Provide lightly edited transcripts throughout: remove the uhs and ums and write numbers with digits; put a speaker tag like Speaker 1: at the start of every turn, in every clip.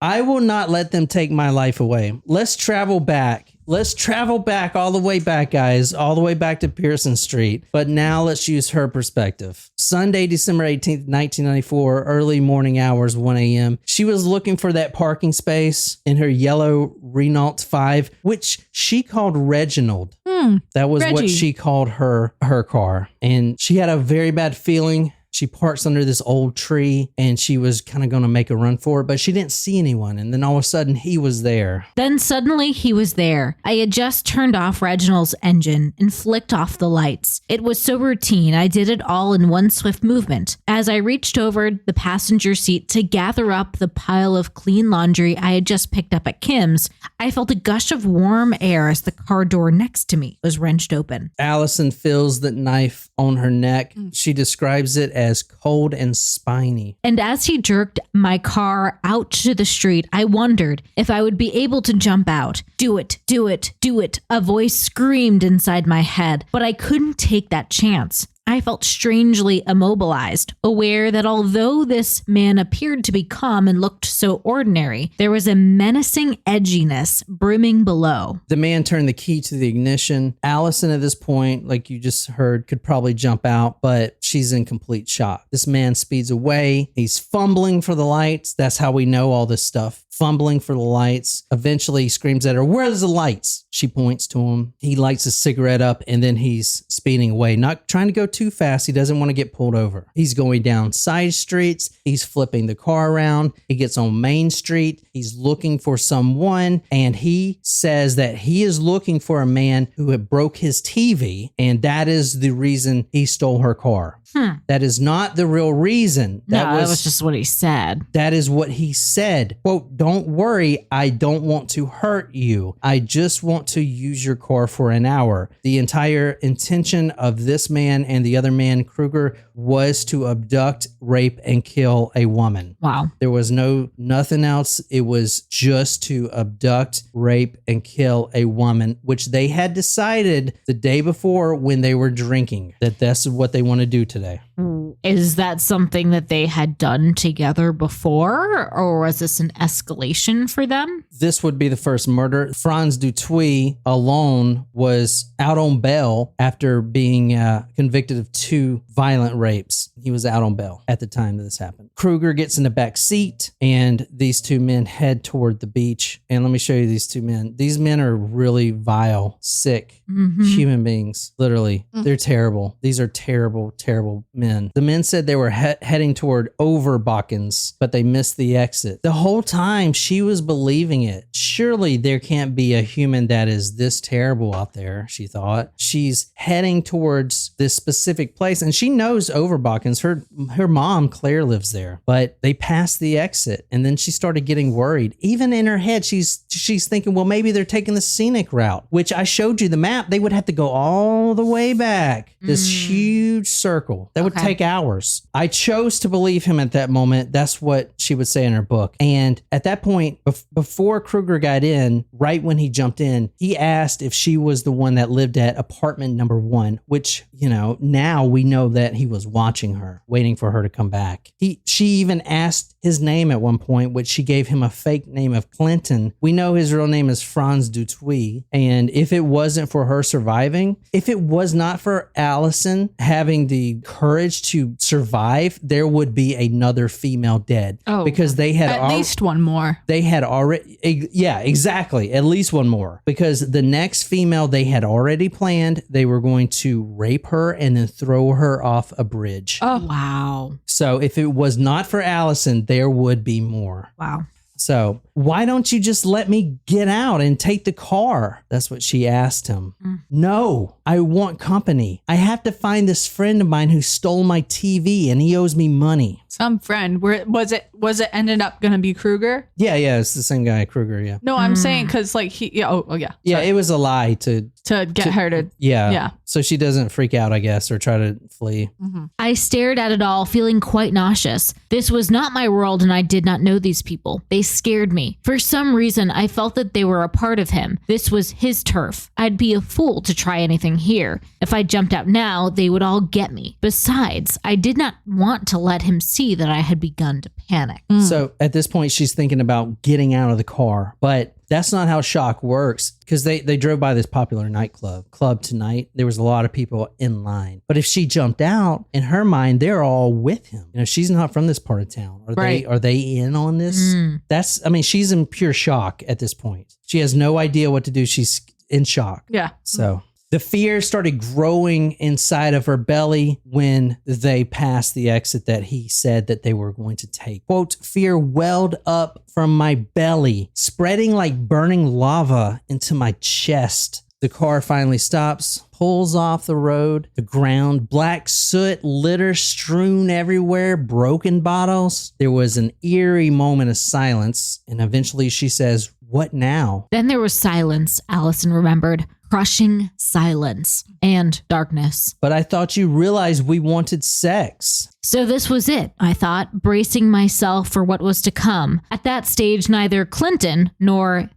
Speaker 1: I will not let them take my life away. Let's travel back. Let's travel back all the way back, guys, all the way back to Pearson Street. But now let's use her perspective. Sunday, December 18th, 1994, early morning hours, 1 a.m. She was looking for that parking space in her yellow Renault 5, which she called Reginald. That was what she called her car. And she had a very bad feeling. She parks under this old tree and she was kind of going to make a run for it, but she didn't see anyone. And then all of a sudden he was there.
Speaker 2: Then suddenly he was there. I had just turned off Reginald's engine and flicked off the lights. It was so routine. I did it all in one swift movement. As I reached over the passenger seat to gather up the pile of clean laundry I had just picked up at Kim's, I felt a gush of warm air as the car door next to me was wrenched open.
Speaker 1: Allison feels the knife on her neck. She describes it as cold and spiny.
Speaker 2: And as he jerked my car out to the street, I wondered if I would be able to jump out. Do it, do it, do it. A voice screamed inside my head, but I couldn't take that chance. I felt strangely immobilized, aware that although this man appeared to be calm and looked so ordinary, there was a menacing edginess brimming below.
Speaker 1: The man turned the key to the ignition. Allison, at this point, like you just heard, could probably jump out, but she's in complete shock. This man speeds away. He's fumbling for the lights. That's how we know all this stuff. Fumbling for the lights. Eventually he screams at her, "Where's the lights?" She points to him. He lights a cigarette up and then he's speeding away, not trying to go too fast. He doesn't want to get pulled over. He's going down side streets. He's flipping the car around. He gets on Main Street. He's looking for someone, and he says that he is looking for a man who had broke his TV, and that is the reason he stole her car. That is not the real reason.
Speaker 2: That was just what he said.
Speaker 1: That is what he said. Quote, "Don't worry, I don't want to hurt you. I just want to use your car for an hour." The entire intention of this man and the other man, Kruger, was to abduct, rape, and kill a woman.
Speaker 2: Wow.
Speaker 1: There was nothing else. It was just to abduct, rape, and kill a woman, which they had decided the day before when they were drinking that that's what they want to do today.
Speaker 2: Is that something that they had done together before, or was this an escalation for them?
Speaker 1: This would be the first murder. Franz Dutuy alone was out on bail after being convicted of 2 violent rapes. He was out on bail at the time that this happened. Kruger gets in the back seat and these 2 men head toward the beach. And let me show you these 2 men. These men are really vile, sick human beings. Literally, they're terrible. These are terrible, terrible men. The men said they were heading toward Overbachens, but they missed the exit. The whole time she was believing it. Surely there can't be a human that is this terrible out there, she thought. She's heading towards this specific place and she knows Overbachens. Her mom, Claire, lives there, but they passed the exit and then she started getting worried. Even in her head, she's thinking, well, maybe they're taking the scenic route, which I showed you the map. They would have to go all the way back. This huge circle that would take hours. I chose to believe him at that moment. That's what she would say in her book. And at that point, before Kruger got in, right when he jumped in, he asked if she was the one that lived at apartment number 1, which, you know, now we know that he was watching her, waiting for her to come back. She even asked his name at one point, which she gave him a fake name of Clinton. We know his real name is Franz Dutuy. And if it wasn't for her surviving, if it was not for Allison having the courage to survive, there would be another female dead.
Speaker 3: Oh,
Speaker 1: because they had
Speaker 3: at least one more.
Speaker 1: They had already, yeah, exactly. At least one more, because the next female they had already planned, they were going to rape her and then throw her off a bridge.
Speaker 2: Oh, wow.
Speaker 1: So if it was not for Allison, there would be more.
Speaker 2: Wow.
Speaker 1: So why don't you just let me get out and take the car? That's what she asked him. No, I want company. I have to find this friend of mine who stole my TV and he owes me money.
Speaker 3: Some friend. Was it ended up going to be Kruger?
Speaker 1: Yeah, it's the same guy, Kruger, yeah.
Speaker 3: No, I'm saying because like he, yeah.
Speaker 1: Yeah, it was a lie to
Speaker 3: get her to.
Speaker 1: Yeah. So she doesn't freak out, I guess, or try to flee.
Speaker 2: I stared at it all, feeling quite nauseous. This was not my world and I did not know these people. They scared me. For some reason, I felt that they were a part of him. This was his turf. I'd be a fool to try anything here. If I jumped out now, they would all get me. Besides, I did not want to let him see that I had begun to panic.
Speaker 1: So at this point, she's thinking about getting out of the car, but that's not how shock works, because they drove by this popular nightclub, Club Tonight. There was a lot of people in line. But if she jumped out, in her mind, they're all with him. You know, she's not from this part of town. Are they in on this? She's in pure shock at this point. She has no idea what to do. She's in shock.
Speaker 3: Yeah.
Speaker 1: So the fear started growing inside of her belly when they passed the exit that he said that they were going to take. Quote, fear welled up from my belly, spreading like burning lava into my chest. The car finally stops, pulls off the road, the ground, black soot, litter strewn everywhere, broken bottles. There was an eerie moment of silence, and eventually she says, "What now?"
Speaker 2: Then there was silence, Alison remembered. Crushing silence and darkness.
Speaker 1: But I thought you realized we wanted sex.
Speaker 2: So this was it, I thought, bracing myself for what was to come. At that stage, neither Clinton nor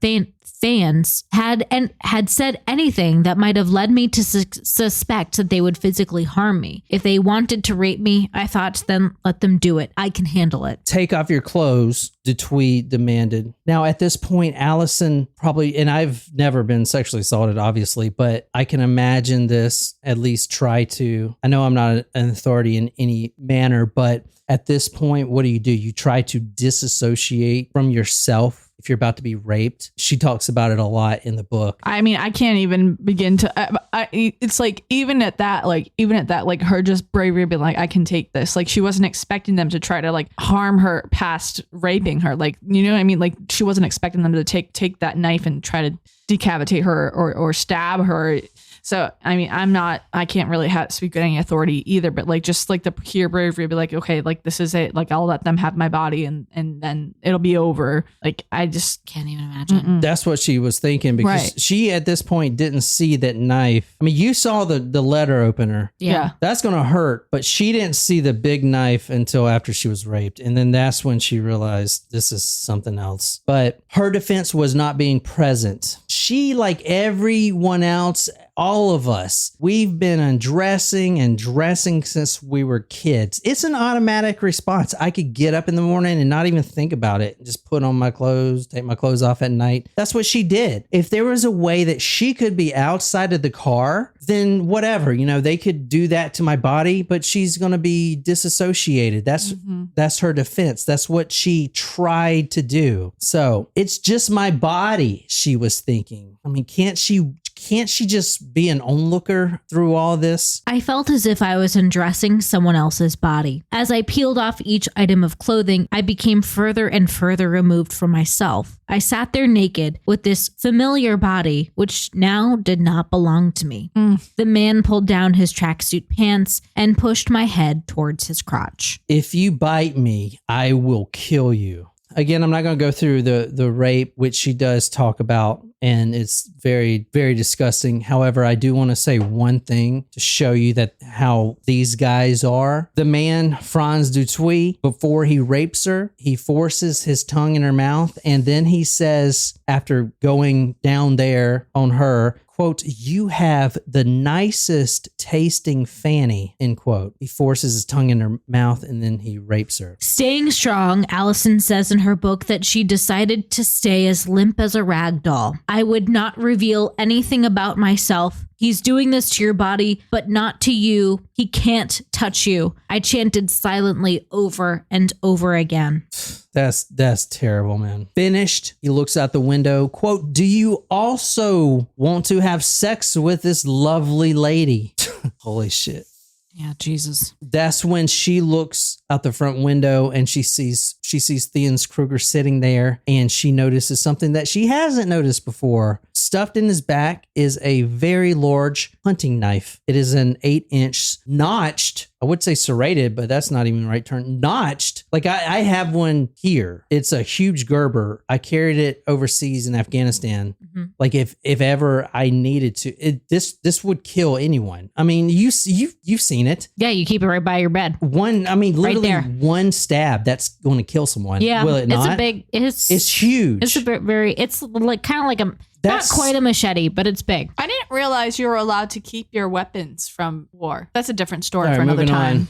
Speaker 2: fans had said anything that might have led me to suspect that they would physically harm me. If they wanted to rape me, I thought, then let them do it. I can handle it.
Speaker 1: Take off your clothes, Dutuis demanded. Now, at this point, Alison probably, and I've never been sexually assaulted, obviously, but I can imagine this at least try to. I know I'm not an authority in any manner, but at this point, what do? You try to disassociate from yourself if you're about to be raped. She talks about it a lot in the book.
Speaker 3: I mean, I can't even begin to, it's like, even at that, like her just bravery being like, I can take this. Like, she wasn't expecting them to try to like harm her past raping her. Like, you know what I mean? Like, she wasn't expecting them to take that knife and try to decapitate her or stab her. So, I mean, I can't really speak with any authority either, but like, just like the pure bravery, be like, okay, like this is it. Like, I'll let them have my body and then it'll be over. Like, I just
Speaker 2: can't even imagine.
Speaker 1: That's what she was thinking, because she at this point didn't see that knife. I mean, you saw the letter opener.
Speaker 3: Yeah.
Speaker 1: That's going to hurt, but she didn't see the big knife until after she was raped. And then that's when she realized this is something else. But her defense was not being present. She, like everyone else, all of us, we've been undressing and dressing since we were kids. It's an automatic response. I could get up in the morning and not even think about it. Just put on my clothes, take my clothes off at night. That's what she did. If there was a way that she could be outside of the car, then whatever, they could do that to my body, but she's going to be disassociated. That's her defense. That's what she tried to do. So it's just my body, she was thinking. I mean, can't she just be an onlooker through all this?
Speaker 2: I felt as if I was undressing someone else's body. As I peeled off each item of clothing, I became further and further removed from myself. I sat there naked with this familiar body, which now did not belong to me. The man pulled down his tracksuit pants and pushed my head towards his crotch.
Speaker 1: If you bite me, I will kill you. Again, I'm not going to go through the rape, which she does talk about, and it's very, very disgusting. However, I do want to say one thing to show you that how these guys are. The man, Franz Dutuis, before he rapes her, he forces his tongue in her mouth, and then he says, after going down there on her, quote, "You have the nicest tasting fanny," end quote. He forces his tongue in her mouth and then he rapes her.
Speaker 2: Staying strong, Alison says in her book that she decided to stay as limp as a rag doll. I would not reveal anything about myself. He's doing this to your body, but not to you. He can't touch you. I chanted silently over and over again.
Speaker 1: That's terrible, man. Finished. He looks out the window. Quote, "Do you also want to have sex with this lovely lady?" Holy shit.
Speaker 2: Yeah, Jesus.
Speaker 1: That's when she looks out the front window and she sees Thea Kruger sitting there, and she notices something that she hasn't noticed before. stuffed in his back is a very large hunting knife. It is an 8-inch notched. I would say serrated, but that's not even the right term. Notched. Like I have one here. It's a huge Gerber. I carried it overseas in Afghanistan. Mm-hmm. Like if ever I needed to, this would kill anyone. I mean, you've seen it.
Speaker 2: Yeah, you keep it right by your bed.
Speaker 1: Literally one stab that's going to kill someone.
Speaker 2: Yeah,
Speaker 1: will it not?
Speaker 2: It's
Speaker 1: huge.
Speaker 2: It's it's like kind of like not quite a machete, but it's big.
Speaker 3: I didn't realize you were allowed to keep your weapons from war. That's a different story
Speaker 1: All right,
Speaker 3: for another time.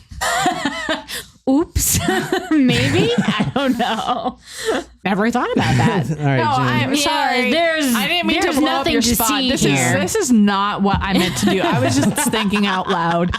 Speaker 2: Oops. Maybe? I don't know. Never thought about that.
Speaker 1: All right,
Speaker 3: No,
Speaker 1: Jen.
Speaker 3: I'm sorry. I didn't mean to blow up your spot. This is not what I meant to do. I was just thinking out loud.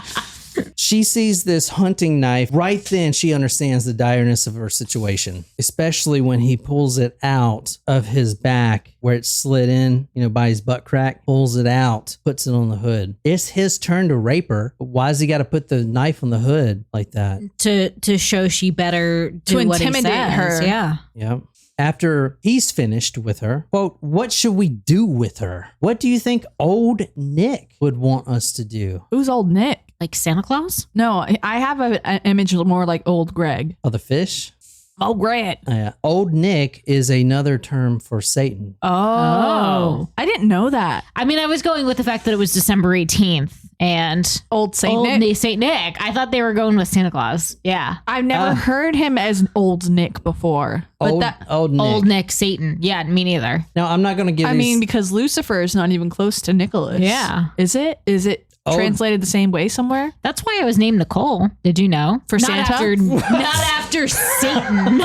Speaker 1: She sees this hunting knife. Right then, she understands the direness of her situation, especially when he pulls it out of his back where it slid in, by his butt crack, pulls it out, puts it on the hood. It's his turn to rape her. But why has he got to put the knife on the hood like that?
Speaker 2: To show she better do
Speaker 3: to
Speaker 2: what
Speaker 3: intimidate
Speaker 2: he says.
Speaker 3: her.
Speaker 2: Yeah.
Speaker 1: Yeah. After he's finished with her, quote, what should we do with her? What do you think old Nick would want us to do?
Speaker 3: Who's old Nick?
Speaker 2: Like Santa Claus?
Speaker 3: No, I have an image more like old Greg.
Speaker 1: Oh, the fish?
Speaker 3: Oh, Greg.
Speaker 1: Yeah. Old Nick is another term for Satan.
Speaker 3: Oh. I didn't know that.
Speaker 2: I mean, I was going with the fact that it was December 18th and
Speaker 3: Old Saint
Speaker 2: old
Speaker 3: Nick.
Speaker 2: Saint Nick. I thought they were going with Santa Claus. Yeah.
Speaker 3: I've never heard him as old Nick before. But
Speaker 1: Old Nick.
Speaker 2: Old Nick Satan. Yeah, me neither.
Speaker 1: Now, I'm not going to give
Speaker 3: because Lucifer is not even close to Nicholas.
Speaker 2: Yeah.
Speaker 3: Is it? Is it translated the same way somewhere?
Speaker 2: That's why I was named Nicole. Did you know?
Speaker 3: For
Speaker 2: not
Speaker 3: Santa?
Speaker 2: Not after Satan,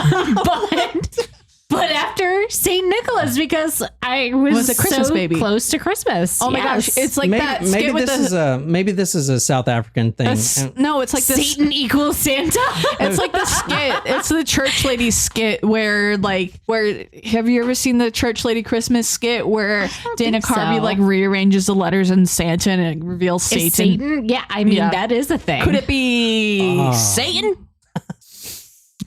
Speaker 2: but after Saint Nicholas, because I was
Speaker 3: a Christmas
Speaker 2: so
Speaker 3: baby.
Speaker 2: close to Christmas.
Speaker 3: Oh my gosh. It's like that skit with
Speaker 1: maybe this is a South African thing.
Speaker 3: No, it's like this.
Speaker 2: Satan equals Santa.
Speaker 3: It's like the skit. It's the church lady skit where have you ever seen the church lady Christmas skit where Dana Carvey rearranges the letters in Santa and it reveals Satan?
Speaker 2: Satan? Yeah, I mean, that is a thing.
Speaker 3: Could it be Satan?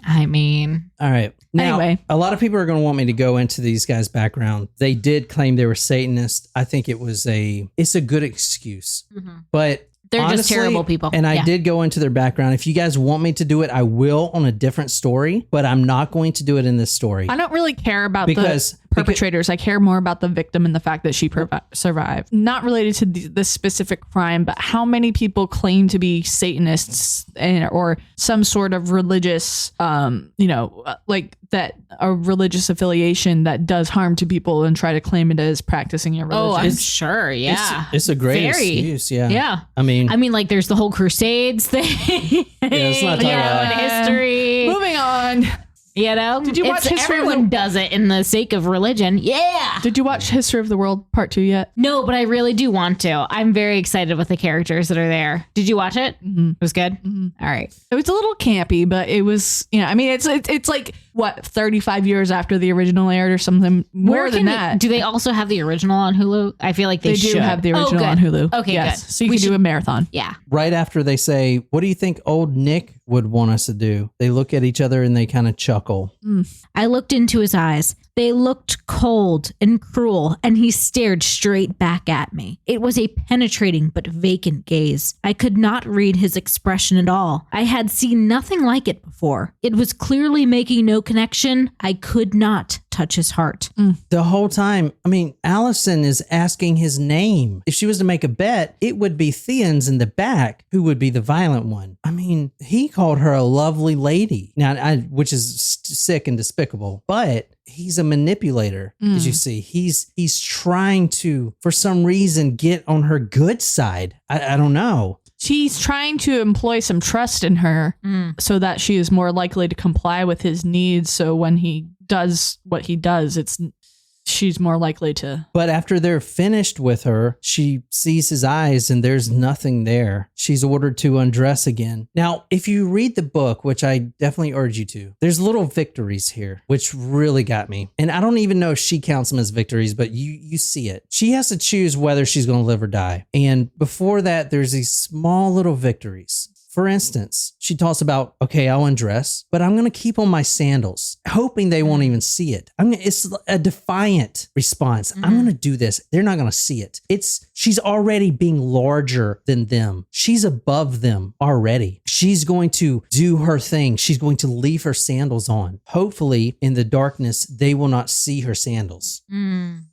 Speaker 2: I mean,
Speaker 1: all right. Now,
Speaker 3: anyway,
Speaker 1: a lot of people are going to want me to go into these guys' background. They did claim they were Satanists. I think it's a good excuse, but
Speaker 2: they're
Speaker 1: honestly,
Speaker 2: just terrible people.
Speaker 1: And I did go into their background. If you guys want me to do it, I will on a different story, but I'm not going to do it in this story.
Speaker 3: I don't really care about the perpetrators. I care more about the victim and the fact that she survived. Not related to this specific crime, but how many people claim to be Satanists or some sort of religious, like that a religious affiliation that does harm to people and try to claim it as practicing your religion.
Speaker 2: Oh, I'm sure. Yeah.
Speaker 1: It's a great excuse. Yeah.
Speaker 2: Yeah.
Speaker 1: I mean,
Speaker 2: like there's the whole Crusades thing.
Speaker 1: Let's not talk about
Speaker 2: history.
Speaker 3: Moving on.
Speaker 2: Did you watch History Everyone does it in the sake of religion. Yeah.
Speaker 3: Did you watch History of the World Part 2 yet?
Speaker 2: No, but I really do want to. I'm very excited with the characters that are there. Did you watch it? Mm-hmm. It was good? Mm-hmm. All right.
Speaker 3: It was a little campy, but it was, it's like, 35 years after the original aired or something more than that.
Speaker 2: Do they also have the original on Hulu? I feel like they should.
Speaker 3: do have the original on Hulu.
Speaker 2: Okay,
Speaker 3: yes.
Speaker 2: good.
Speaker 3: So you can do a marathon.
Speaker 2: Yeah.
Speaker 1: Right after they say, what do you think old Nick would want us to do? They look at each other and they kind of chuckle.
Speaker 2: I looked into his eyes. They looked cold and cruel, and he stared straight back at me. It was a penetrating but vacant gaze. I could not read his expression at all. I had seen nothing like it before. It was clearly making no connection. I could not touch his heart.
Speaker 1: The whole time, Allison is asking his name. If she was to make a bet, it would be Theon's in the back who would be the violent one. He called her a lovely lady. Now, which is sick and despicable, but he's a manipulator. Did you see? He's trying to, for some reason, get on her good side. I don't know.
Speaker 3: She's trying to employ some trust in her so that she is more likely to comply with his needs. So when he does what he does, she's more likely to.
Speaker 1: But after they're finished with her, she sees his eyes and there's nothing there. She's ordered to undress again. Now, if you read the book, which I definitely urge you to, there's little victories here, which really got me. And I don't even know if she counts them as victories, but you see it. She has to choose whether she's going to live or die. And before that, there's these small little victories. For instance, she talks about, okay, I'll undress, but I'm going to keep on my sandals, hoping they won't even see it. It's a defiant response. I'm going to do this. They're not going to see it. She's already being larger than them. She's above them already. She's going to do her thing. She's going to leave her sandals on. Hopefully, in the darkness, they will not see her sandals.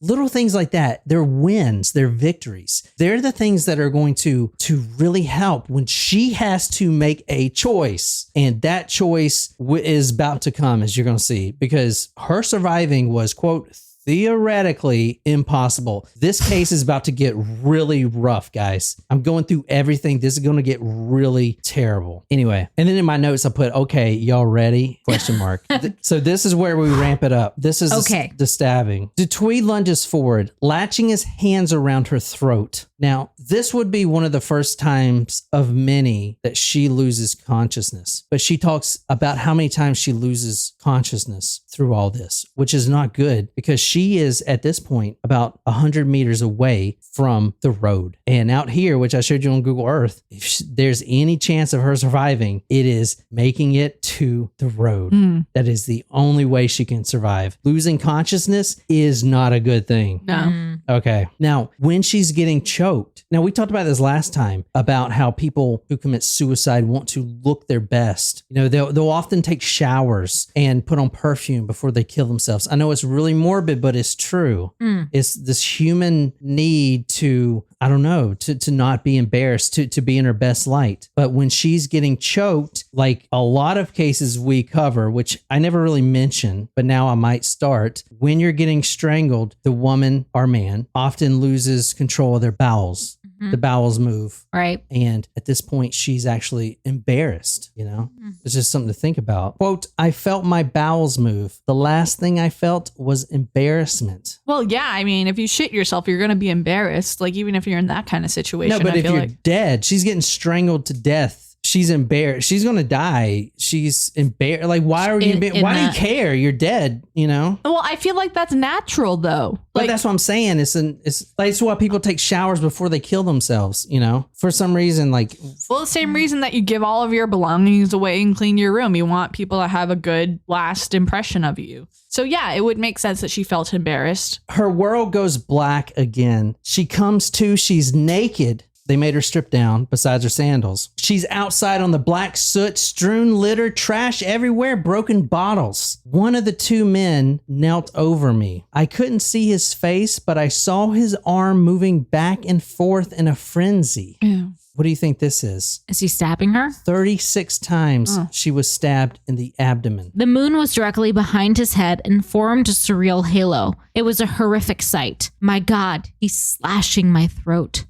Speaker 1: Little things like that. They're wins. They're victories. They're the things that are going to really help when she has to make a choice. And that choice is about to come, as you're going to see, because her surviving was, quote, theoretically impossible. This case is about to get really rough, guys. I'm going through everything. This is going to get really terrible. Anyway, and then in my notes, I put, okay, y'all ready? Question mark. So this is where we ramp it up. This is the stabbing. Dutoit lunges forward, latching his hands around her throat. Now, this would be one of the first times of many that she loses consciousness. But she talks about how many times she loses consciousness through all this, which is not good because she is at this point about 100 meters away from the road. And out here, which I showed you on Google Earth, if there's any chance of her surviving, it is making it to the road. That is the only way she can survive. Losing consciousness is not a good thing.
Speaker 3: No.
Speaker 1: Okay. Now, when she's getting choked, now we talked about this last time about how people who commit suicide want to look their best. You know, they'll often take showers and put on perfume before they kill themselves. I know it's really morbid, but it's true. It's this human need to, I don't know, to not be embarrassed, to be in her best light. But when she's getting choked, like a lot of cases we cover, which I never really mention, but now I might start, when you're getting strangled, the woman or man often loses control of their bowels. The bowels move.
Speaker 2: Right.
Speaker 1: And at this point, she's actually embarrassed, you know? It's just something to think about. Quote, I felt my bowels move. The last thing I felt was embarrassment.
Speaker 3: Well, yeah. I mean, if you shit yourself, you're going to be embarrassed. Like, even if you're in that kind of situation.
Speaker 1: No, but if you're dead, she's getting strangled to death. She's embarrassed. She's going to die. She's embarrassed. Like, why are you embarrassed? Why do you care? You're dead, you know?
Speaker 3: Well, I feel like that's natural, though.
Speaker 1: But that's what I'm saying. It's why people take showers before they kill themselves, you know? For some reason, like...
Speaker 3: Well, the same reason that you give all of your belongings away and clean your room. You want people to have a good last impression of you. So yeah, it would make sense that she felt embarrassed.
Speaker 1: Her world goes black again. She comes to, she's naked. They made her strip down besides her sandals. She's outside on the black soot, strewn litter, trash everywhere, broken bottles. One of the two men knelt over me. I couldn't see his face, but I saw his arm moving back and forth in a frenzy.
Speaker 3: Ew.
Speaker 1: What do you think this is?
Speaker 2: Is he stabbing her?
Speaker 1: 36 times she was stabbed in the abdomen.
Speaker 2: The moon was directly behind his head and formed a surreal halo. It was a horrific sight. My God, he's slashing my throat.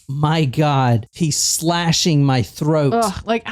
Speaker 1: My God, he's slashing my throat.
Speaker 3: Ugh, like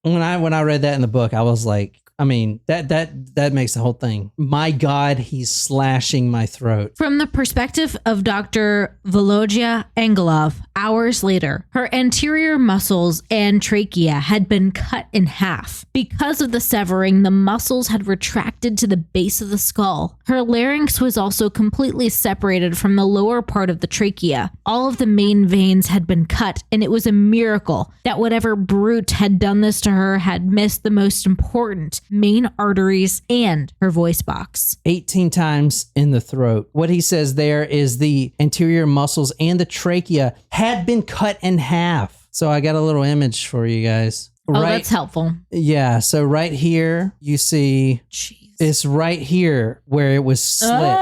Speaker 1: when I read that in the book, I was like, I mean, that makes the whole thing. My God, he's slashing my throat.
Speaker 2: From the perspective of Dr. Volodya Angelov, hours later, her anterior muscles and trachea had been cut in half. Because of the severing, the muscles had retracted to the base of the skull. Her larynx was also completely separated from the lower part of the trachea. All of the main veins had been cut, and it was a miracle that whatever brute had done this to her had missed the most important main arteries and her voice box.
Speaker 1: 18 times in the throat. What he says there is the anterior muscles and the trachea had been cut in half. So I got a little image for you guys.
Speaker 2: Oh, that's helpful.
Speaker 1: Yeah. So right here, you see, it's right here where it was slit.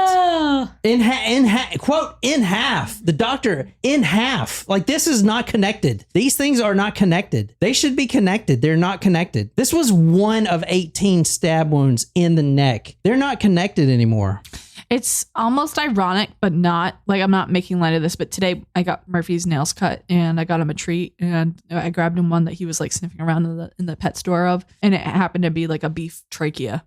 Speaker 1: Quote, in half. The doctor, in half. Like, this is not connected. These things are not connected. They should be connected. They're not connected. This was one of 18 stab wounds in the neck. They're not connected anymore.
Speaker 3: It's almost ironic, but not. Like, I'm not making light of this, but today I got Murphy's nails cut and I got him a treat and I grabbed him one that he was like sniffing around in the pet store of, and it happened to be like a beef trachea.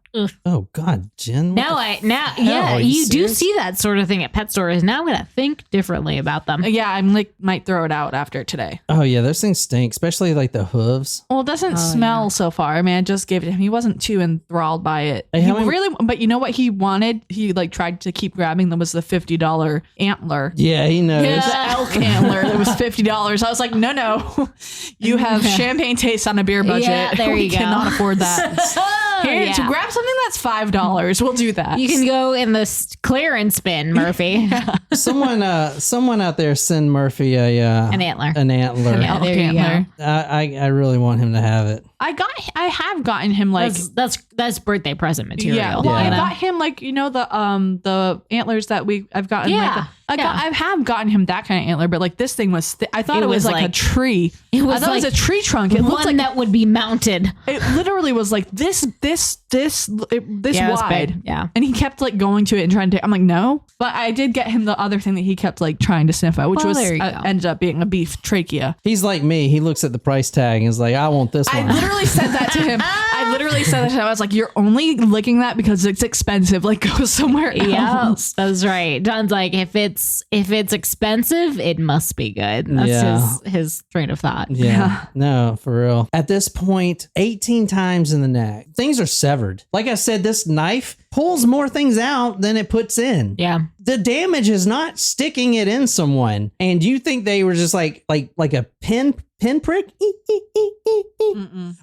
Speaker 1: Oh God, Jen.
Speaker 2: You do see that sort of thing at pet stores. Now I'm gonna think differently about them.
Speaker 3: Yeah, I'm like might throw it out after today.
Speaker 1: Oh yeah, those things stink, especially like the hooves.
Speaker 3: Well, it doesn't smell so far. I mean, I just gave it to him. He wasn't too enthralled by it.
Speaker 1: Hey,
Speaker 3: But you know what he wanted? He like tried to keep grabbing them was the $50 antler.
Speaker 1: Yeah, he knows.
Speaker 3: Yeah, the elk antler. It was $50. I was like, no. You have champagne taste on a beer budget.
Speaker 2: Yeah, there you
Speaker 3: we
Speaker 2: go.
Speaker 3: cannot afford that. Here, to grab something that's $5, we'll do that.
Speaker 2: You can go in the clearance bin, Murphy.
Speaker 1: Someone out there send Murphy
Speaker 2: An antler.
Speaker 1: An antler.
Speaker 2: Yeah, there you
Speaker 3: antler.
Speaker 2: go.
Speaker 1: I really want him to have it.
Speaker 3: I have gotten him like
Speaker 2: That's birthday present material.
Speaker 3: yeah. Well, I got him like the antlers that I've gotten.
Speaker 2: Yeah.
Speaker 3: I have gotten him that kind of antler, but like this thing was I thought it was like a tree.
Speaker 2: It was
Speaker 3: I thought it was a tree trunk. It looked like
Speaker 2: that would be mounted.
Speaker 3: it literally was like this wide.
Speaker 2: Big. Yeah.
Speaker 3: And he kept like going to it and trying to. I'm like no, but I did get him the other thing that he kept like trying to sniff at, which
Speaker 2: Well,
Speaker 3: was
Speaker 2: there you go.
Speaker 3: ended up being a beef trachea.
Speaker 1: He's like me. He looks at the price tag and is like, I want this
Speaker 3: I
Speaker 1: one.
Speaker 3: literally said that to him. I was like, you're only licking that because it's expensive. Like, go somewhere
Speaker 2: Yeah,
Speaker 3: else.
Speaker 2: that's right. John's like, if it's expensive, it must be good. That's his train of thought.
Speaker 1: Yeah. No, for real. At this point, 18 times in the neck. Things are severed. Like I said, this knife pulls more things out than it puts in.
Speaker 2: Yeah.
Speaker 1: The damage is not sticking it in someone. And you think they were just like a pin prick?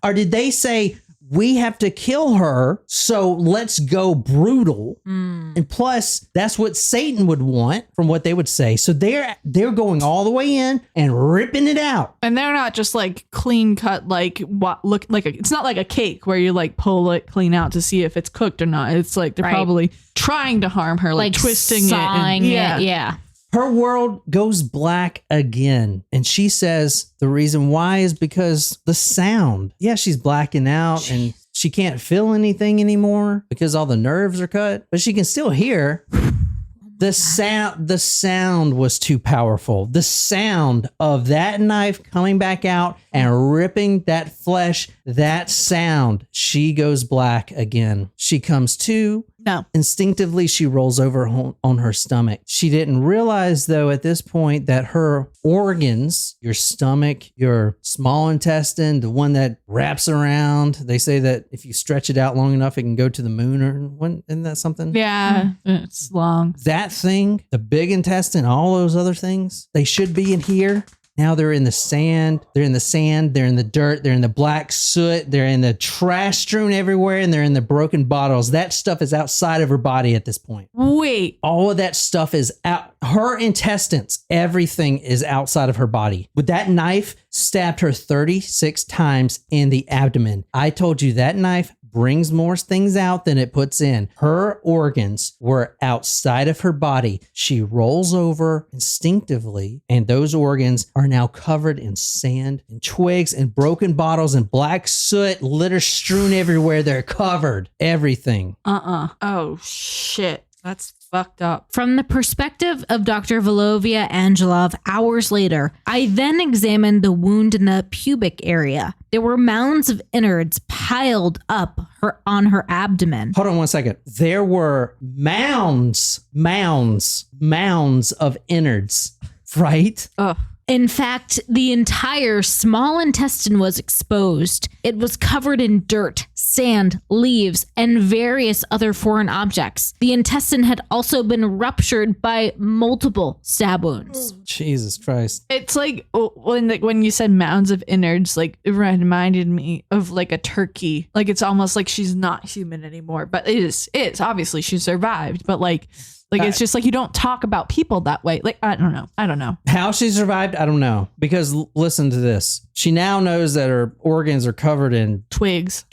Speaker 1: Or did they say, we have to kill her, so let's go brutal. And plus, that's what Satan would want from what they would say. So they're going all the way in and ripping it out.
Speaker 3: And they're not just like clean cut, like what look like it's not like a cake where you like pull it clean out to see if it's cooked or not. It's like they're probably trying to harm her, like twisting
Speaker 2: sawing
Speaker 3: it.
Speaker 2: Yeah.
Speaker 1: Her world goes black again. And she says the reason why is because the sound. Yeah, she's blacking out and she can't feel anything anymore because all the nerves are cut, but she can still hear. The sound was too powerful. The sound of that knife coming back out and ripping that flesh, that sound, she goes black again. She comes to.
Speaker 3: No.
Speaker 1: Instinctively, she rolls over on her stomach. She didn't realize, though, at this point that her organs, your stomach, your small intestine, the one that wraps around, they say that if you stretch it out long enough, it can go to the moon isn't that something?
Speaker 3: Yeah, it's long.
Speaker 1: That thing, the big intestine, all those other things, they should be in here. Now they're in the sand, they're in the dirt, they're in the black soot, they're in the trash strewn everywhere, and they're in the broken bottles. That stuff is outside of her body at this point.
Speaker 3: Wait.
Speaker 1: All of that stuff is out. Her intestines, everything is outside of her body. With that knife stabbed her 36 times in the abdomen. I told you that knife brings more things out than it puts in. Her organs were outside of her body. She rolls over instinctively, and those organs are now covered in sand and twigs and broken bottles and black soot, litter strewn everywhere. They're covered. Everything.
Speaker 3: Oh, shit. That's fucked up.
Speaker 2: From the perspective of Dr. Volovia Angelov, hours later, I then examined the wound in the pubic area. There were mounds of innards piled up on her abdomen.
Speaker 1: Hold on 1 second. There were mounds of innards, right?
Speaker 3: Ugh.
Speaker 2: In fact, the entire small intestine was exposed. It was covered in dirt, sand, leaves, and various other foreign objects. The intestine had also been ruptured by multiple stab wounds.
Speaker 1: Jesus Christ.
Speaker 3: It's like when you said mounds of innards, like it reminded me of like a turkey. Like it's almost like she's not human anymore, but it is obviously she survived, but like it's just like you don't talk about people that way. Like, I don't know.
Speaker 1: How she survived, I don't know. Because listen to this. She now knows that her organs are covered in
Speaker 3: Twigs,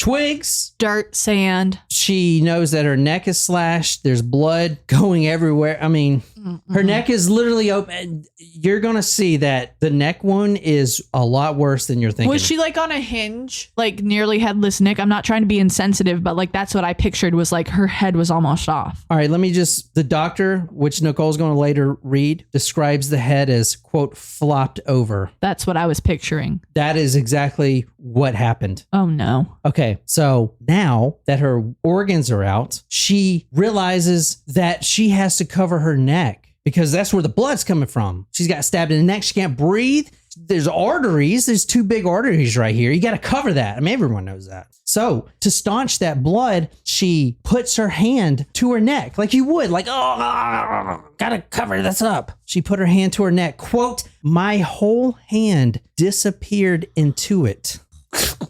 Speaker 3: dirt, sand.
Speaker 1: She knows that her neck is slashed. There's blood going everywhere. I mean, her neck is literally open. You're going to see that the neck wound is a lot worse than you're thinking.
Speaker 3: Was she like on a hinge, like nearly headless Nick? I'm not trying to be insensitive, but like that's what I pictured was like her head was almost off.
Speaker 1: All right, the doctor, which Nicole's going to later read, describes the head as, quote, flopped over.
Speaker 3: That's what I was picturing.
Speaker 1: That is exactly what happened.
Speaker 3: Oh no.
Speaker 1: Okay, so now that her organs are out, she realizes that she has to cover her neck because that's where the blood's coming from. She's got stabbed in the neck. She can't breathe. There's arteries. There's 2 big arteries right here. You got to cover that. I mean, everyone knows that. So to staunch that blood, she puts her hand to her neck like you would, like, oh, gotta cover this up. She put her hand to her neck. Quote, my whole hand disappeared into it.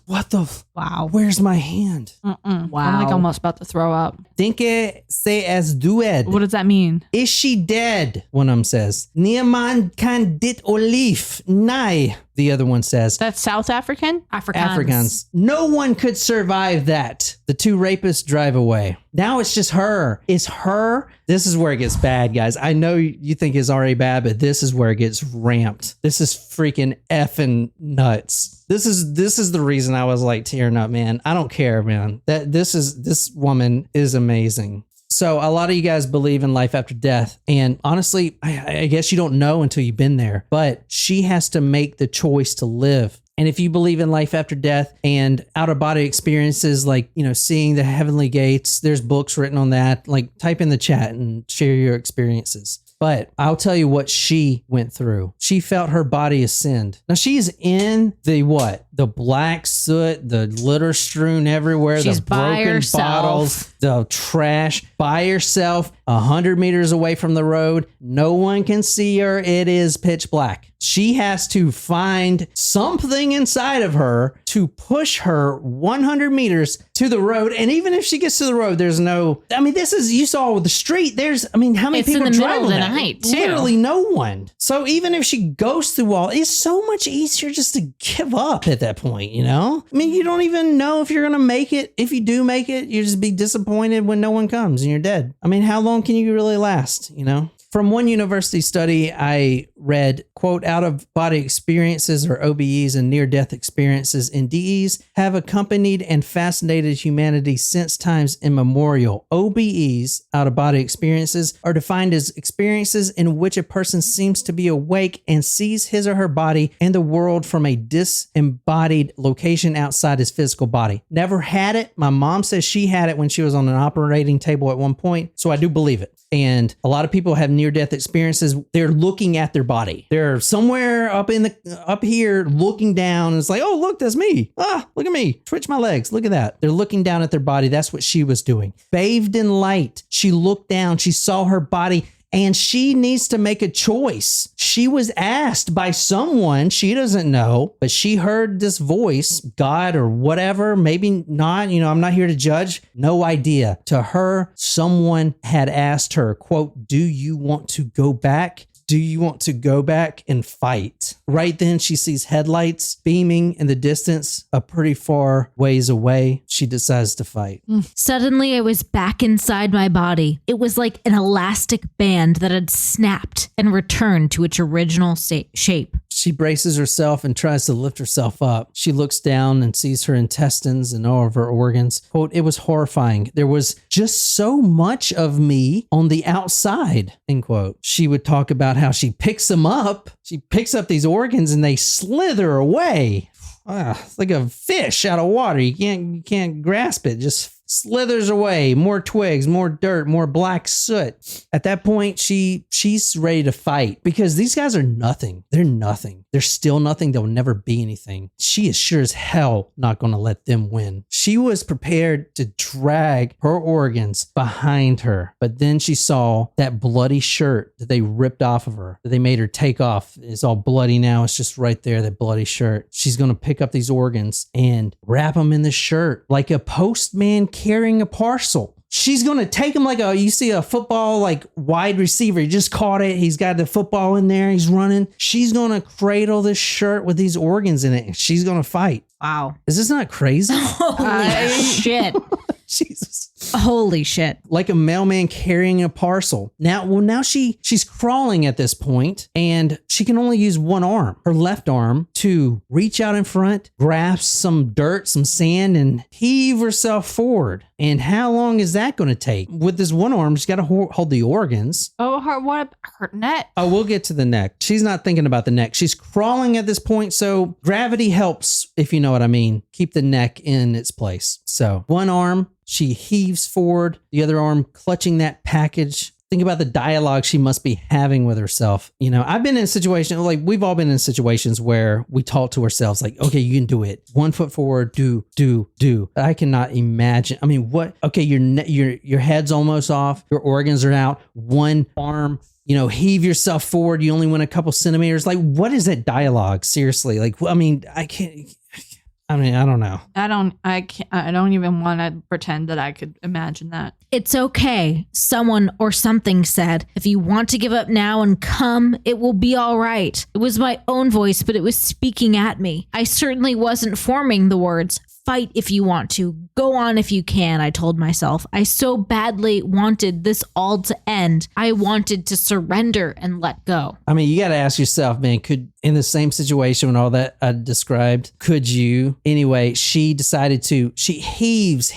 Speaker 1: What the?
Speaker 2: Wow.
Speaker 1: Where's my hand?
Speaker 2: Wow.
Speaker 3: I'm like almost about to throw up.
Speaker 1: Denke se es dued.
Speaker 3: What does that mean?
Speaker 1: Is she dead? One of them says. Niemand kan dit olif. Nee. The other one says.
Speaker 3: That's South African?
Speaker 1: Afrikaans. No one could survive that. The 2 rapists drive away. Now it's just her. It's her. This is where it gets bad, guys. I know you think it's already bad, but this is where it gets ramped. This is freaking effing nuts. This is the reason I was like tearing up, man. I don't care, man. This woman is amazing. So a lot of you guys believe in life after death. And honestly, I guess you don't know until you've been there. But she has to make the choice to live. And if you believe in life after death and out-of-body experiences like, seeing the heavenly gates, there's books written on that. Like, type in the chat and share your experiences. But I'll tell you what she went through. She felt her body ascend. Now she's in the what? The black soot, the litter strewn everywhere,
Speaker 2: She's
Speaker 1: the
Speaker 2: by
Speaker 1: broken
Speaker 2: herself.
Speaker 1: bottles, the trash, by herself, 100 meters away from the road. No one can see her. It is pitch black. She has to find something inside of her to push her 100 meters to the road. And even if she gets to the road, there's no, you saw the street. How many
Speaker 2: It's
Speaker 1: people
Speaker 2: in the
Speaker 1: drive
Speaker 2: middle
Speaker 1: on
Speaker 2: of the
Speaker 1: that?
Speaker 2: night, too.
Speaker 1: Literally no one. So even if she goes through all, it's so much easier just to give up at that point, you don't even know if you're going to make it. If you do make it, you just be disappointed when no one comes and you're dead. How long can you really last, From one university study, I read, quote, out-of-body experiences or OBEs and near-death experiences, NDEs, have accompanied and fascinated humanity since times immemorial. OBEs, out-of-body experiences, are defined as experiences in which a person seems to be awake and sees his or her body and the world from a disembodied location outside his physical body. Never had it. My mom says she had it when she was on an operating table at one point, so I do believe it. And a lot of people have near-death experiences. They're looking at their body. They're somewhere up here looking down. And it's like, oh, look, that's me. Look at me. Twitch my legs. Look at that. They're looking down at their body. That's what she was doing. Bathed in light. She looked down. She saw her body. And she needs to make a choice. She was asked by someone she doesn't know, but she heard this voice, God or whatever, maybe not, I'm not here to judge. No idea. To her, someone had asked her, quote, do you want to go back? Do you want to go back and fight? Right then, she sees headlights beaming in the distance, a pretty far ways away. She decides to fight.
Speaker 2: Suddenly, I was back inside my body. It was like an elastic band that had snapped and returned to its original shape.
Speaker 1: She braces herself and tries to lift herself up. She looks down and sees her intestines and all of her organs. Quote, it was horrifying. There was just so much of me on the outside, end quote. She would talk about how she picks them up. She picks up these organs and they slither away. It's like a fish out of water. You can't grasp it. Just slithers away. More twigs, more dirt, more black soot. At that point, she's ready to fight because these guys are nothing. They're nothing. They're still nothing. They'll never be anything. She is sure as hell not going to let them win. She was prepared to drag her organs behind her, but then she saw that bloody shirt that they ripped off of her, that they made her take off. It's all bloody now. It's just right there, that bloody shirt. She's going to pick up these organs and wrap them in the shirt like a postman carrying a parcel. She's going to take him like you see a football, like wide receiver. He just caught it. He's got the football in there. He's running. She's going to cradle this shirt with these organs in it. And she's going to fight.
Speaker 2: Wow.
Speaker 1: Is this not crazy?
Speaker 2: Holy shit.
Speaker 1: Jesus.
Speaker 2: Holy shit.
Speaker 1: Like a mailman carrying a parcel. Now she's crawling at this point, and she can only use one arm, her left arm, to reach out in front, grasp some dirt, some sand, and heave herself forward. And how long is that going to take? With this one arm, she's got to hold the organs.
Speaker 3: Oh, what her neck?
Speaker 1: Oh, we'll get to the neck. She's not thinking about the neck. She's crawling at this point, so gravity helps, if you know what I mean, keep the neck in its place. So one arm, she heaves forward, the other arm clutching that package. Think about the dialogue she must be having with herself. You know, I've been in situations, like we've all been in situations where we talk to ourselves like, okay, you can do it. 1 foot forward, do. I cannot imagine. I mean, what? Okay, your head's almost off. Your organs are out. One arm, heave yourself forward. You only went a couple centimeters. Like, what is that dialogue? Seriously. Like, I mean, I don't know.
Speaker 3: I don't even want to pretend that I could imagine that.
Speaker 2: It's okay. Someone or something said, if you want to give up now and come, it will be all right. It was my own voice, but it was speaking at me. I certainly wasn't forming the words. Fight if you want to. Go on if you can, I told myself. I so badly wanted this all to end. I wanted to surrender and let go.
Speaker 1: I mean, you got to ask yourself, man, in the same situation when all that I described, could you? Anyway, she decided to. She heaves.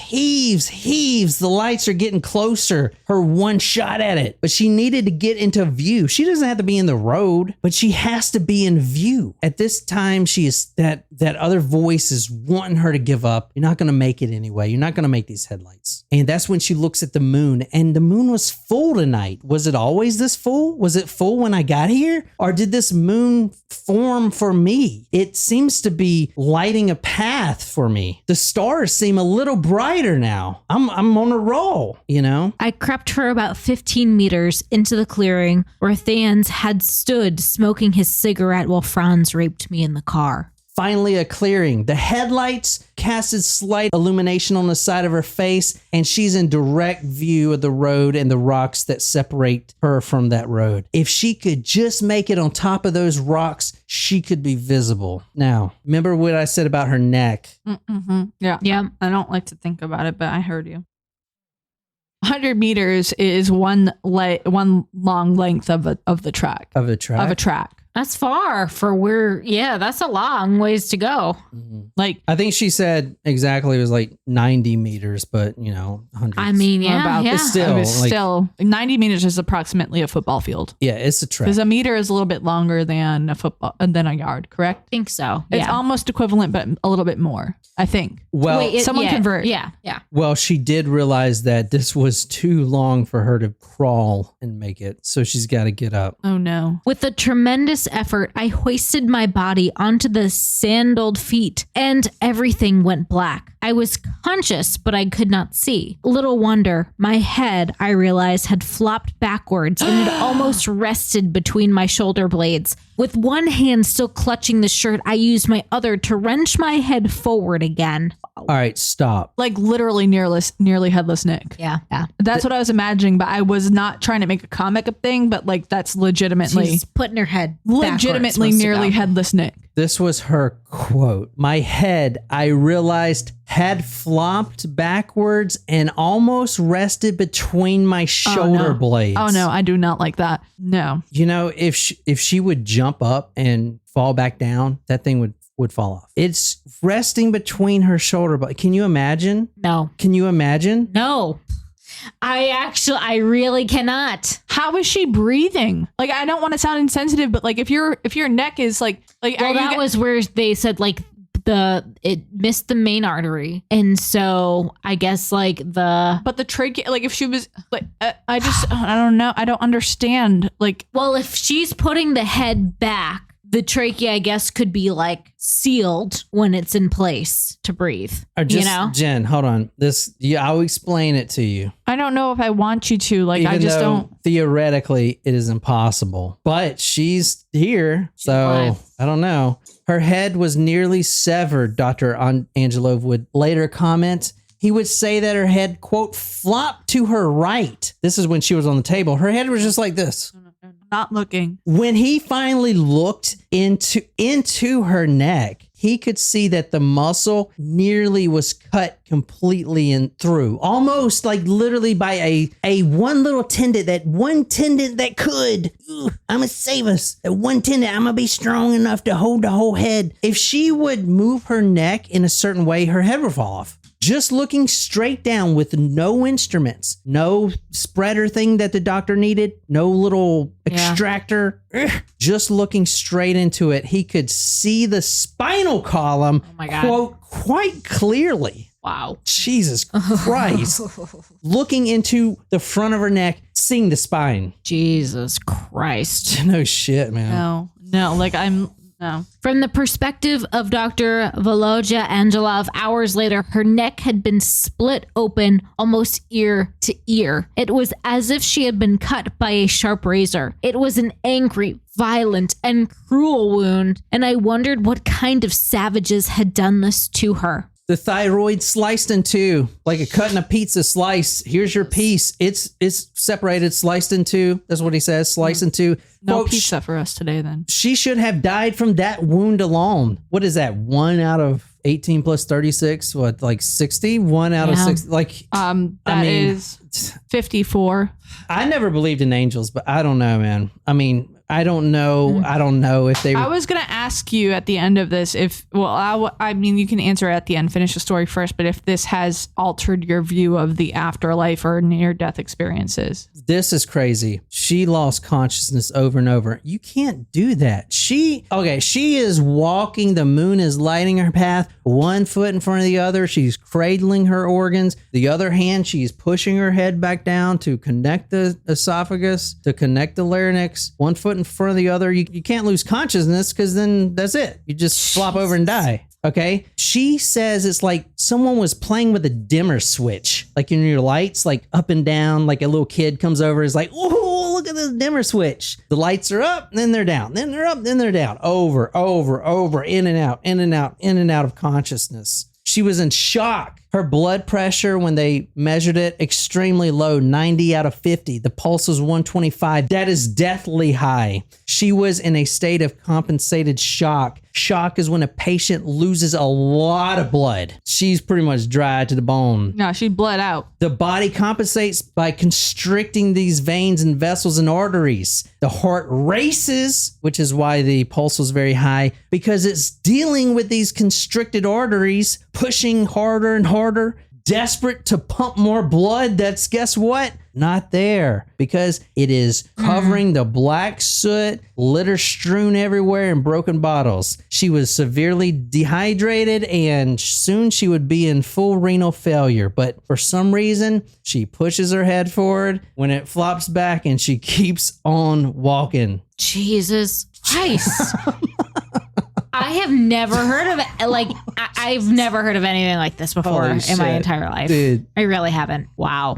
Speaker 1: The lights are getting closer. Her one shot at it. But she needed to get into view. She doesn't have to be in the road, but she has to be in view. At this time, she is that other voice is wanting her to give up. You're not going to make it anyway. You're not going to make these headlights. And that's when she looks at the moon, and the moon was full tonight. Was it always this full? Was it full when I got here? Or did this moon form for me? It seems to be lighting a path for me. The stars seem a little brighter now. I'm on a roll,
Speaker 2: I crept for about 15 meters into the clearing where Thans had stood smoking his cigarette while Franz raped me in the car.
Speaker 1: Finally, a clearing. The headlights casted slight illumination on the side of her face, and she's in direct view of the road and the rocks that separate her from that road. If she could just make it on top of those rocks, she could be visible. Now, remember what I said about her neck?
Speaker 3: Mm-hmm. Yeah. I don't like to think about it, but I heard you. 100 meters is one long length of the track.
Speaker 1: Of a track.
Speaker 2: That's far for that's a long ways to go.
Speaker 1: Mm-hmm. Like, I think she said exactly it was like 90 meters, but 100.
Speaker 2: I mean,
Speaker 3: Still 90 meters is approximately a football field.
Speaker 1: Yeah, it's a track.
Speaker 3: Because a meter is a little bit longer than a yard, correct?
Speaker 2: I think so.
Speaker 3: It's almost equivalent, but a little bit more, I think.
Speaker 1: Well,
Speaker 3: someone convert.
Speaker 2: Yeah.
Speaker 1: Well, she did realize that this was too long for her to crawl and make it, so she's got to get up.
Speaker 3: Oh no.
Speaker 2: With a tremendous effort, I hoisted my body onto the sandaled feet, and everything went black. I was conscious, but I could not see. Little wonder, my head, I realized, had flopped backwards and had almost rested between my shoulder blades. With one hand still clutching the shirt, I used my other to wrench my head forward again.
Speaker 1: All right, stop.
Speaker 3: Like literally nearly headless Nick.
Speaker 2: Yeah.
Speaker 3: That's what I was imagining, but I was not trying to make a comic up thing, but like that's legitimately.
Speaker 2: She's putting her head
Speaker 3: legitimately nearly headless Nick.
Speaker 1: This was her quote. My head, I realized, had flopped backwards and almost rested between my shoulder blades.
Speaker 3: Oh no, I do not like that. No.
Speaker 1: If she would jump up and fall back down, that thing would fall off. It's resting between her shoulder blades. Can you imagine?
Speaker 2: No.
Speaker 1: Can you imagine?
Speaker 2: No. I really cannot.
Speaker 3: How is she breathing? Like, I don't want to sound insensitive, but like if your neck is like
Speaker 2: well, that was where they said like it missed the main artery, and so I guess but
Speaker 3: the trachea, like if she was like I don't know, I don't understand. Like,
Speaker 2: well, if she's putting the head back, the trachea, I guess, could be like sealed when it's in place to breathe.
Speaker 1: Or just, Jen, hold on. I'll explain it to you.
Speaker 3: I don't know if I want you to. Like,
Speaker 1: Even
Speaker 3: I just
Speaker 1: though
Speaker 3: don't.
Speaker 1: Theoretically, it is impossible. But she's here, so I don't know. Her head was nearly severed, Dr. Angelov would later comment. He would say that her head, quote, flopped to her right. This is when she was on the table. Her head was just like this.
Speaker 3: Not looking.
Speaker 1: When he finally looked into her neck, he could see that the muscle nearly was cut completely in through, almost like literally by a one little tendon, that one tendon that could, I'm gonna save us. That one tendon, I'm gonna be strong enough to hold the whole head. If she would move her neck in a certain way, her head would fall off. Just looking straight down with no instruments, no spreader thing that the doctor needed, no little extractor, just looking straight into it, he could see the spinal column, quote, quite clearly.
Speaker 2: Wow.
Speaker 1: Jesus Christ. Looking into the front of her neck, seeing the spine.
Speaker 2: Jesus Christ.
Speaker 1: No shit, man.
Speaker 3: No, like No.
Speaker 2: From the perspective of Dr. Volodya Angelov, hours later, her neck had been split open almost ear to ear. It was as if she had been cut by a sharp razor. It was an angry, violent, and cruel wound, and I wondered what kind of savages had done this to her.
Speaker 1: The thyroid sliced in two, like a cutting a pizza slice. Here's your piece. It's separated, sliced in two. That's what he says, sliced in two.
Speaker 3: No
Speaker 1: Quote,
Speaker 3: pizza for us today then.
Speaker 1: She should have died from that wound alone. What is that? 1 out of 18 plus 36? What, like 60? 1 out of 60? Like,
Speaker 3: that is 54.
Speaker 1: I never believed in angels, but I don't know, man. I mean, I don't know. I don't know if they.
Speaker 3: I was going to ask you at the end of this if, I mean, you can answer at the end, finish the story first, but if this has altered your view of the afterlife or near-death experiences.
Speaker 1: This is crazy. She lost consciousness over and over. You can't do that. She is walking. The moon is lighting her path. One foot in front of the other. She's cradling her organs. The other hand, she's pushing her head back down to connect the esophagus, to connect the larynx. One foot in front of the other. You can't lose consciousness because then that's it. You just flop over and die. Okay. She says it's like someone was playing with a dimmer switch, like in your lights, like up and down, like a little kid comes over, is like, oh, look at this dimmer switch. The lights are up, then they're down, then they're up, then they're down, over, in and out, in and out, in and out of consciousness. She was in shock. Her blood pressure, when they measured it, extremely low, 90 out of 50. The pulse was 125. That is deathly high. She was in a state of compensated shock. Shock is when a patient loses a lot of blood. She's pretty much dry to the bone.
Speaker 3: No, she bled out.
Speaker 1: The body compensates by constricting these veins and vessels and arteries. The heart races, which is why the pulse was very high, because it's dealing with these constricted arteries, pushing harder and harder, desperate to pump more blood. That's, guess what? Not there, because it is covering the black soot, litter strewn everywhere, and broken bottles. She was severely dehydrated, and soon she would be in full renal failure. But for some reason, she pushes her head forward when it flops back, and she keeps on walking.
Speaker 2: Jesus Christ. I have never heard of it. Like, I've never heard of anything like this before in my entire life.
Speaker 1: Dude.
Speaker 2: I really haven't. Wow.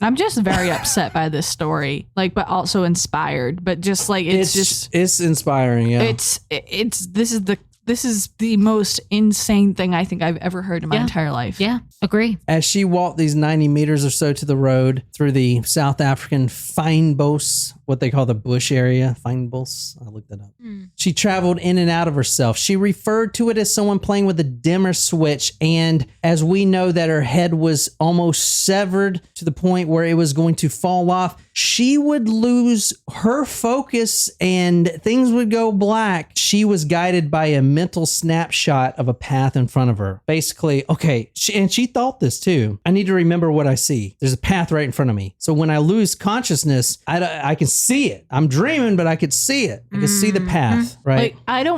Speaker 3: I'm just very upset by this story, like, but also inspired. But just like
Speaker 1: it's inspiring. Yeah,
Speaker 3: this is the most insane thing I think I've ever heard in my entire life.
Speaker 2: Yeah, agree.
Speaker 1: As she walked these 90 meters or so to the road through the South African fynbos, what they call the bush area, fynbos. I looked that up. She traveled in and out of herself. She referred to it as someone playing with a dimmer switch. And as we know that her head was almost severed to the point where it was going to fall off, she would lose her focus and things would go black. She was guided by a mental snapshot of a path in front of her. Basically, okay, she thought this too. I need to remember what I see. There's a path right in front of me. So when I lose consciousness, I can see it. I'm dreaming, but I could see it. I can see the path, right?
Speaker 3: Like,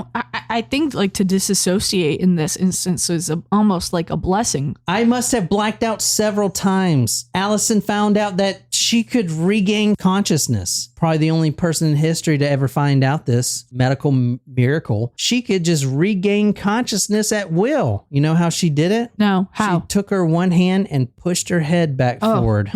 Speaker 3: I think like to disassociate in this instance is almost like a blessing.
Speaker 1: I must have blacked out several times. Allison found out that she could regain consciousness. Probably the only person in history to ever find out this medical miracle. She could just regain consciousness at will. You know how she did it?
Speaker 3: No, how?
Speaker 1: She took her one hand and pushed her head back forward.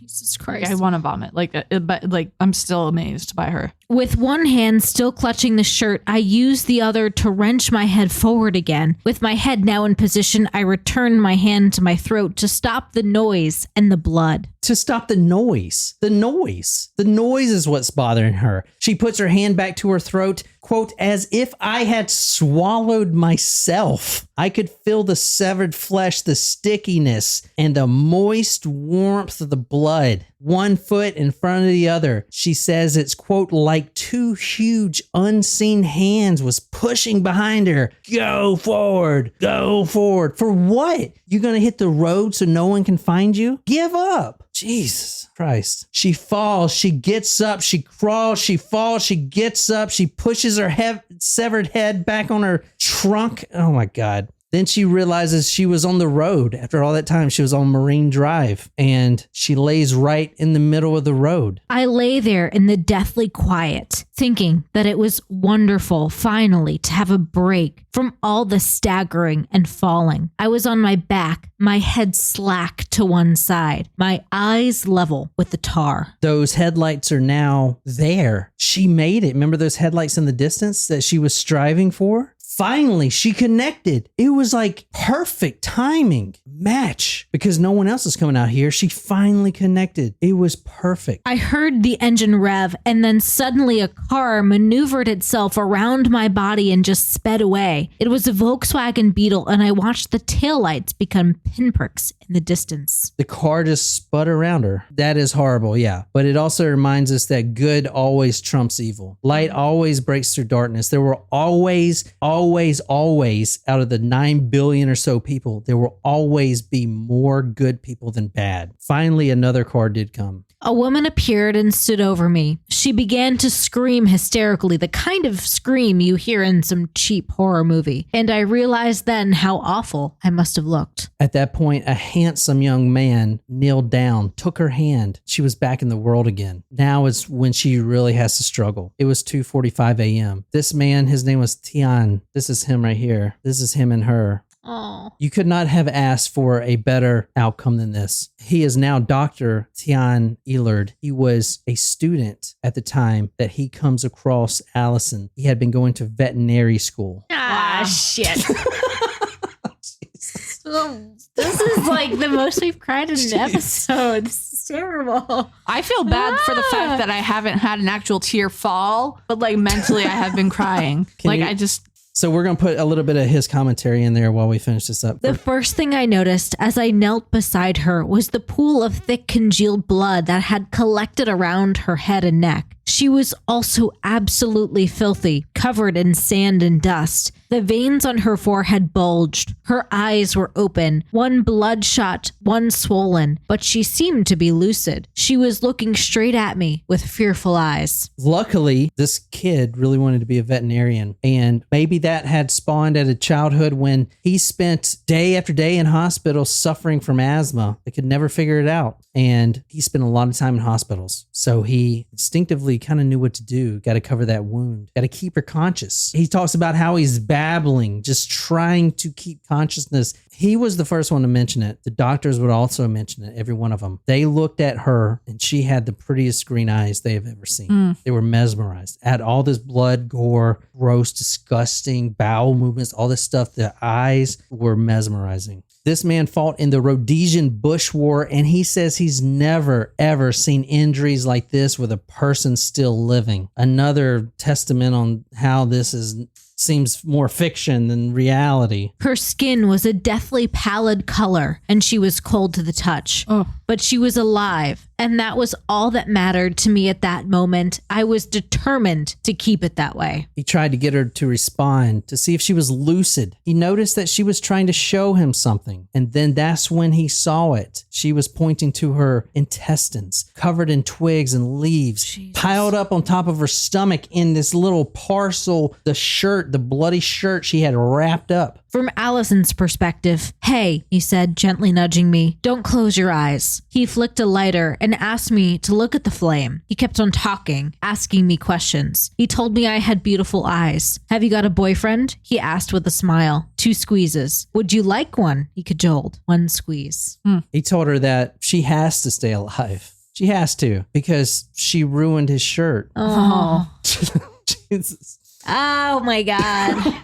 Speaker 2: Jesus Christ.
Speaker 3: I want to vomit. But I'm still amazed by her.
Speaker 2: With one hand still clutching the shirt, I used the other to wrench my head forward again. With my head now in position, I returned my hand to my throat to stop the noise and the blood.
Speaker 1: To stop the noise. The noise is what's bothering her. She puts her hand back to her throat, quote, as if I had swallowed myself. I could feel the severed flesh, the stickiness, and the moist warmth of the blood. One foot in front of the other. She says it's, quote, like two huge unseen hands was pushing behind her. Go forward. Go forward. For what? You're going to hit the road so no one can find you? Give up. Jesus Christ. She falls. She gets up. She crawls. She falls. She gets up. She pushes her severed head back on her trunk. Oh my God. Then she realizes she was on the road. After all that time, she was on Marine Drive, and she lays right in the middle of the road.
Speaker 2: I lay there in the deathly quiet, thinking that it was wonderful finally to have a break from all the staggering and falling. I was on my back, my head slack to one side, my eyes level with the tar.
Speaker 1: Those headlights are now there. She made it. Remember those headlights in the distance that she was striving for? Finally, she connected. It was like perfect timing match because no one else is coming out here. She finally connected. It was perfect.
Speaker 2: I heard the engine rev, and then suddenly a car maneuvered itself around my body and just sped away. It was a Volkswagen Beetle, and I watched the taillights become pinpricks in the distance.
Speaker 1: The car just spun around her. That is horrible, yeah. But it also reminds us that good always trumps evil. Light always breaks through darkness. There will always out of the 9 billion or so people, there will always be more good people than bad. Finally, another car did come.
Speaker 2: A woman appeared and stood over me. She began to scream hysterically, the kind of scream you hear in some cheap horror movie. And I realized then how awful I must have looked.
Speaker 1: At that point, a handsome young man kneeled down, took her hand. She was back in the world again. Now is when she really has to struggle. It was 2:45 a.m. This man, his name was Tian. This is him right here. This is him and her.
Speaker 2: Oh.
Speaker 1: You could not have asked for a better outcome than this. He is now Dr. Tian Elard. He was a student at the time that he comes across Alison. He had been going to veterinary school.
Speaker 2: Shit. This is like the most we've cried in an episode. This is terrible.
Speaker 3: I feel bad for the fact that I haven't had an actual tear fall, but like mentally I have been crying.
Speaker 1: So we're going to put a little bit of his commentary in there while we finish this up.
Speaker 2: The first thing I noticed as I knelt beside her was the pool of thick congealed blood that had collected around her head and neck. She was also absolutely filthy, covered in sand and dust. The veins on her forehead bulged. Her eyes were open, one bloodshot, one swollen, but she seemed to be lucid. She was looking straight at me with fearful eyes.
Speaker 1: Luckily, this kid really wanted to be a veterinarian, and maybe that had spawned at a childhood when he spent day after day in hospital suffering from asthma. They could never figure it out, and he spent a lot of time in hospitals. So he instinctively kind of knew what to do. Got to cover that wound. Got to keep her conscious. He talks about how he's babbling, just trying to keep consciousness. He was the first one to mention it. The doctors would also mention it, every one of them. They looked at her and she had the prettiest green eyes they have ever seen. They were mesmerized at all this blood, gore, gross, disgusting bowel movements, all this stuff. The eyes were mesmerizing. This man fought in the Rhodesian Bush War, and he says he's never, ever seen injuries like this with a person still living. Another testament on how this seems more fiction than reality.
Speaker 2: Her skin was a deathly pallid color, and she was cold to the touch. But she was alive, and that was all that mattered to me at that moment. I was determined to keep it that way.
Speaker 1: He tried to get her to respond, to see if she was lucid. He noticed that she was trying to show him something, and then that's when he saw it. She was pointing to her intestines, covered in twigs and leaves, piled up on top of her stomach in this little parcel, the bloody shirt she had wrapped up.
Speaker 2: From Alison's perspective, "Hey," he said, gently nudging me, "don't close your eyes." He flicked a lighter and asked me to look at the flame. He kept on talking, asking me questions. He told me I had beautiful eyes. "Have you got a boyfriend?" he asked with a smile. 2 squeezes. "Would you like one?" he cajoled. 1 squeeze.
Speaker 1: He told her that she has to stay alive. She has to, because she ruined his shirt.
Speaker 2: Oh.
Speaker 1: Jesus.
Speaker 2: Oh my God.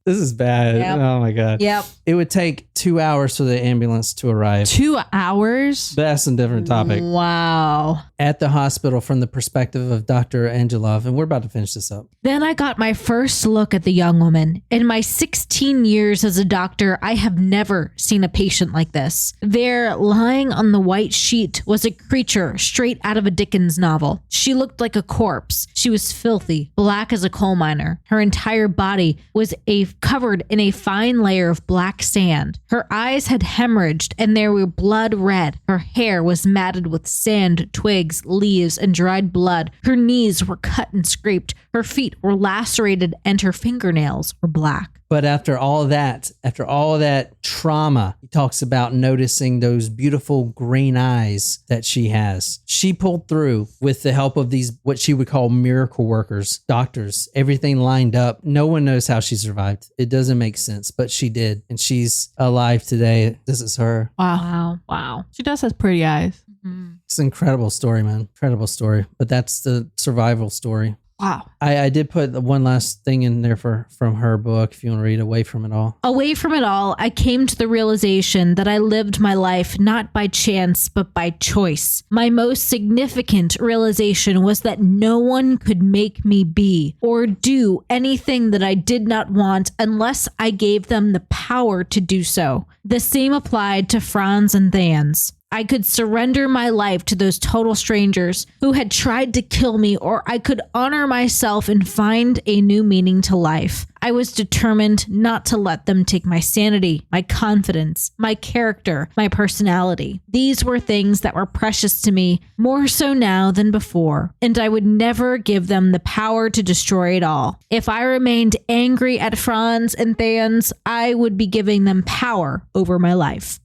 Speaker 1: This is bad.
Speaker 2: Yep.
Speaker 1: Oh my God.
Speaker 2: Yep.
Speaker 1: It would take 2 hours for the ambulance to arrive.
Speaker 3: 2 hours?
Speaker 1: But that's a different topic.
Speaker 2: Wow.
Speaker 1: At the hospital from the perspective of Dr. Angelov, and we're about to finish this up.
Speaker 2: Then I got my first look at the young woman. In my 16 years as a doctor, I have never seen a patient like this. There, lying on the white sheet, was a creature straight out of a Dickens novel. She looked like a corpse. She was filthy, black as a coal miner. Her entire body was covered in a fine layer of black sand. Her eyes had hemorrhaged and they were blood red. Her hair was matted with sand, twigs, leaves, and dried blood. Her knees were cut and scraped. Her feet were lacerated and her fingernails were black.
Speaker 1: But after all of that trauma, he talks about noticing those beautiful green eyes that she has. She pulled through with the help of these, what she would call miracle workers, doctors, everything lined up. No one knows how she survived. It doesn't make sense, but she did. And she's alive today. This is her.
Speaker 2: Wow.
Speaker 3: She does have pretty eyes.
Speaker 1: It's an incredible story, man. Incredible story. But that's the survival story.
Speaker 3: Wow.
Speaker 1: I did put the one last thing in there from her book, if you want to read Away from It All.
Speaker 2: Away from it all, I came to the realization that I lived my life not by chance, but by choice. My most significant realization was that no one could make me be or do anything that I did not want unless I gave them the power to do so. The same applied to Franz and Thans. I could surrender my life to those total strangers who had tried to kill me, or I could honor myself and find a new meaning to life. I was determined not to let them take my sanity, my confidence, my character, my personality. These were things that were precious to me, more so now than before, and I would never give them the power to destroy it all. If I remained angry at Franz and Thans, I would be giving them power over my life.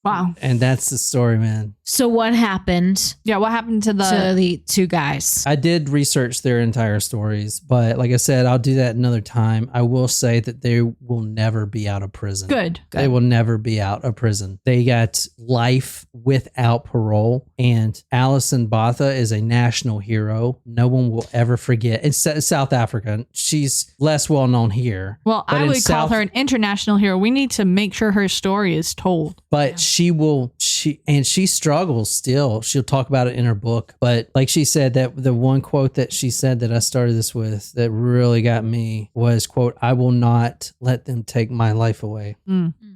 Speaker 3: Wow.
Speaker 1: And that's the story, man.
Speaker 2: So what happened
Speaker 3: Yeah, what happened to
Speaker 2: to the two guys?
Speaker 1: I did research their entire stories, but like I said, I'll do that another time. I will say that they will never be out of prison.
Speaker 3: Good.
Speaker 1: They will never be out of prison. They got life without parole. And Alison Botha is a national hero. No one will ever forget. It's South Africa. She's less well known here.
Speaker 3: Well,
Speaker 1: But
Speaker 3: I
Speaker 1: in
Speaker 3: would call her an international hero. We need to make sure her story is told.
Speaker 1: But she struggles still. She'll talk about it in her book. But like she said, that the one quote that she said that I started this with that really got me was, quote, "I will not let them take my life away."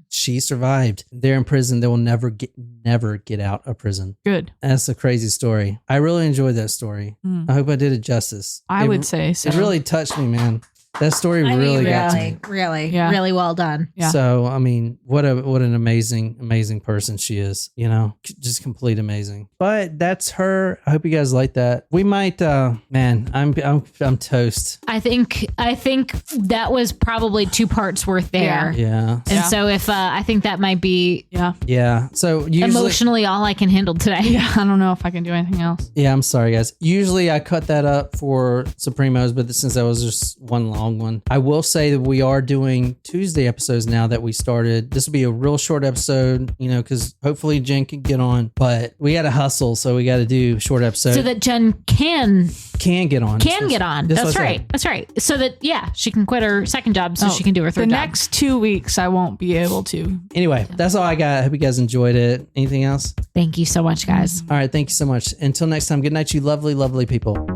Speaker 1: She survived. They're in prison. They will never get out of prison.
Speaker 3: Good.
Speaker 1: That's a crazy story. I really enjoyed that story. I hope I did it justice.
Speaker 3: I would say so.
Speaker 1: It really touched me, man. That story really got to me.
Speaker 2: Really well done.
Speaker 3: Yeah.
Speaker 1: So, I mean, what an amazing person she is, you know, just complete amazing. But that's her. I hope you guys like that. We might, man, I'm toast.
Speaker 2: I think that was probably 2 parts worth there.
Speaker 1: Yeah.
Speaker 2: And so if I think that might be
Speaker 1: Yeah. So usually,
Speaker 2: emotionally all I can handle today.
Speaker 3: Yeah, I don't know if I can do anything else.
Speaker 1: yeah, I'm sorry guys. Usually I cut that up for Supremos, but since that was just one long one, I will say that we are doing Tuesday episodes now that we started. This will be a real short episode, you know, because hopefully Jen can get on, but we got to hustle, so we got to do short episodes.
Speaker 2: So that Jen can
Speaker 1: get on.
Speaker 2: That's right. So that she can quit her second job so she can do her third
Speaker 3: The
Speaker 2: job.
Speaker 3: next 2 weeks, I won't be able to.
Speaker 1: Anyway, that's all I got. I hope you guys enjoyed it. Anything else?
Speaker 2: Thank you so much, guys.
Speaker 1: All right. Thank you so much. Until next time, good night, you lovely, lovely people.